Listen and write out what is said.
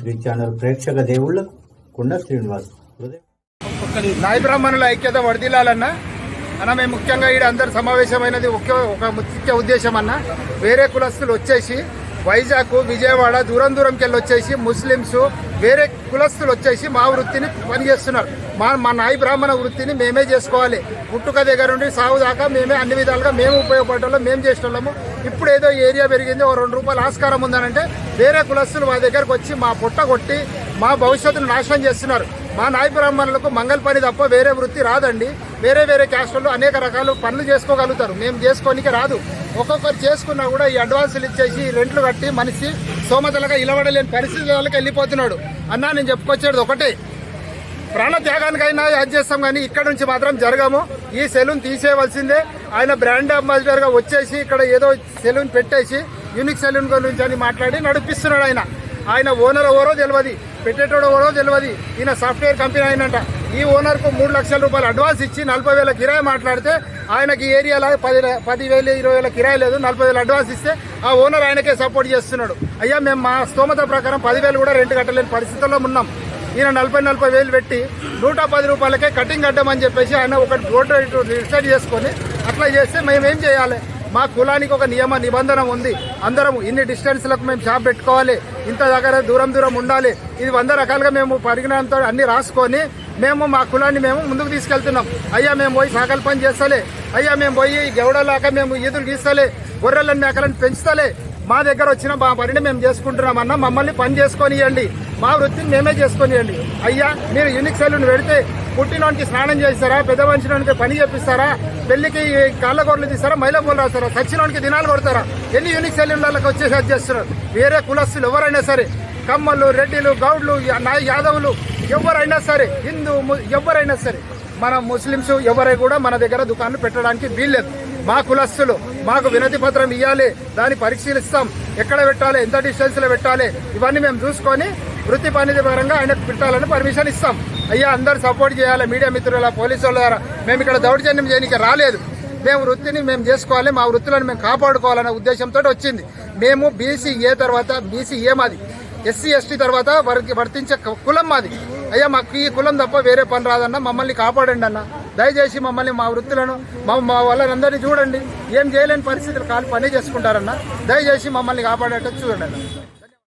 Three channel ప్రేక్షక దేవుళ్లకు కొండ శ్రీనివాస్. నాయ బ్రాహ్మణుల ఐక్యత వర్ధిల్లాలన్నా అన్న మేము ముఖ్యంగా ఈడ అందరు సమావేశమైనది ఒక ముఖ్య ఉద్దేశం అన్న. వేరే కులస్తులు వచ్చేసి వైజాగ్ విజయవాడ దూరం దూరంకి వెళ్ళి వచ్చేసి ముస్లిమ్స్ వేరే కులస్తులు వచ్చేసి మా వృత్తిని పనిచేస్తున్నారు. మా నాయ బ్రాహ్మణ వృత్తిని మేమే చేసుకోవాలి. పుట్టుక దగ్గర నుండి సాగు దాకా మేమే అన్ని విధాలుగా మేము ఉపయోగపడటం మేము చేసేటోళ్ళము. ఇప్పుడు ఏదో ఏరియా పెరిగింది, ఓ 2 రూపాయలు ఆస్కారం ఉందనంటే వేరే కులస్తులు మా దగ్గరకు వచ్చి మా పొట్ట కొట్టి మా భవిష్యత్తును నాశనం చేస్తున్నారు. మా నాయ బ్రాహ్మణులకు మంగళ పని తప్ప వేరే వృత్తి రాదండి. వేరే క్యాస్టుల్లో అనేక రకాల పనులు చేసుకోగలుగుతారు, మేము చేసుకోనికి రాదు. ఒక్కొక్కరు చేసుకున్నా కూడా ఈ అడ్వాన్సులు ఇచ్చేసి రెంట్లు కట్టి మనిషి సోమతలుగా ఇలవడలేని పరిస్థితులకు వెళ్ళిపోతున్నాడు. అన్నా నేను చెప్పుకొచ్చేది ఒకటే, ప్రాణ త్యాగానికైనా యాద్ చేస్తాం కానీ ఇక్కడ నుంచి మాత్రం జరగము. ఈ సెలూన్ తీసేయవలసిందే. ఆయన బ్రాండ్ అంబాసిడర్ గా వచ్చేసి ఇక్కడ ఏదో సెలూన్ పెట్టేసి యూనిక్ సెలూన్ గురించి అని మాట్లాడి నడిపిస్తున్నాడు. ఆయన ఓనర్ ఎవరో తెలియదు, పెట్టేటోడు ఎవరో తెలియదు. ఈయన సాఫ్ట్వేర్ కంపెనీ అయినంట. ఈ ఓనర్ కు 3 లక్షల రూపాయలు అడ్వాన్స్ ఇచ్చి 40,000 కిరాయి మాట్లాడితే ఆయనకి ఏరియాలో 10,000 20,000 కిరాయి లేదు, 40,000 అడ్వాన్స్ ఇస్తే ఆ ఓనర్ ఆయనకే సపోర్ట్ చేస్తున్నాడు. అయ్యా మేము మా స్తోమత ప్రకారం 10,000 కూడా రెంట్ కట్టలేని పరిస్థితుల్లో ఉన్నాం. ఈయన 40,000 పెట్టి 110 రూపాయలకే కటింగ్ కట్టమని చెప్పేసి ఆయన ఒక రోడ్డు డిసైడ్ చేసుకొని అట్లా చేస్తే మేమేం చేయాలి? మా కులానికి ఒక నియమ నిబంధన ఉంది. అందరం ఇన్ని డిస్టెన్స్లకు మేము షాప్ పెట్టుకోవాలి, ఇంత దగ్గర దూరం ఉండాలి. ఇది 100 రకాలుగా మేము పరిజ్ఞానంతో అన్ని రాసుకొని మేము మా కులాన్ని మేము ముందుకు తీసుకెళ్తున్నాం. అయ్యా మేము పోయి సాకలి పని చేస్తలే, అయ్యా మేము పోయి గెవడలాగా మేము ఈదులు గీస్తలే, గొర్రెలను మేకలను పెంచుతలే. మా దగ్గర వచ్చిన మా పనిని మేము చేసుకుంటున్నామన్నా, మమ్మల్ని పని చేసుకొనియండి, మా వృత్తిని మేమే చేసుకొనియండి. అయ్యా మీరు యూనిక్ సెలూన్ పెడితే పుట్టినోనికి స్నానం చేస్తారా, పెద్ద మనిషినోనికి పని చేపిస్తారా, పెళ్లికి కాళ్ళగొర్రెలు తీస్తారా, మైలపూలు రాస్తారా, సచ్చినోనికి దినాలు కొడతారా? ఎన్ని యూనిక్ సెలూన్లకు వచ్చేసి అది చేస్తున్నారు. వేరే కులస్తులు ఎవరైనా సరే, కమ్మలు, రెడ్డిలు, గౌడ్లు, యాదవులు ఎవరైనా సరే, హిందూ ఎవరైనా సరే, మన ముస్లింస్ ఎవరై కూడా మన దగ్గర దుకాణాలు పెట్టడానికి వీల్లేదు. మా కులస్తులు మాకు వినతి పత్రం ఇవ్వాలి, దాన్ని పరిశీలిస్తాం. ఎక్కడ పెట్టాలి, ఎంత డిస్టెన్స్ లో పెట్టాలి, ఇవన్నీ మేము చూసుకొని వృత్తి పని పరంగా ఆయనకు పెట్టాలని పర్మిషన్ ఇస్తాం. అయ్యా అందరు సపోర్ట్ చేయాలి, మీడియా మిత్రుల, పోలీసుల ద్వారా. మేము ఇక్కడ దౌర్జన్యం చేయడానికి రాలేదు, మేము వృత్తిని మేము చేసుకోవాలి, మా వృత్తులను మేము కాపాడుకోవాలనే ఉద్దేశంతో వచ్చింది. మేము BCA తర్వాత BCA మాది, SC ST తర్వాత వర్తించే కులం మాది. అయ్యా మాకు ఈ కులం తప్ప వేరే పని రాదన్న, మమ్మల్ని కాపాడండి అన్న. దయచేసి మమ్మల్ని మా వృత్తులను మా వాళ్ళందరినీ చూడండి. ఏం చేయలేని పరిస్థితులు కాలు పని చేసుకుంటారన్న, దయచేసి మమ్మల్ని కాపాడేటట్టు చూడండి అన్న.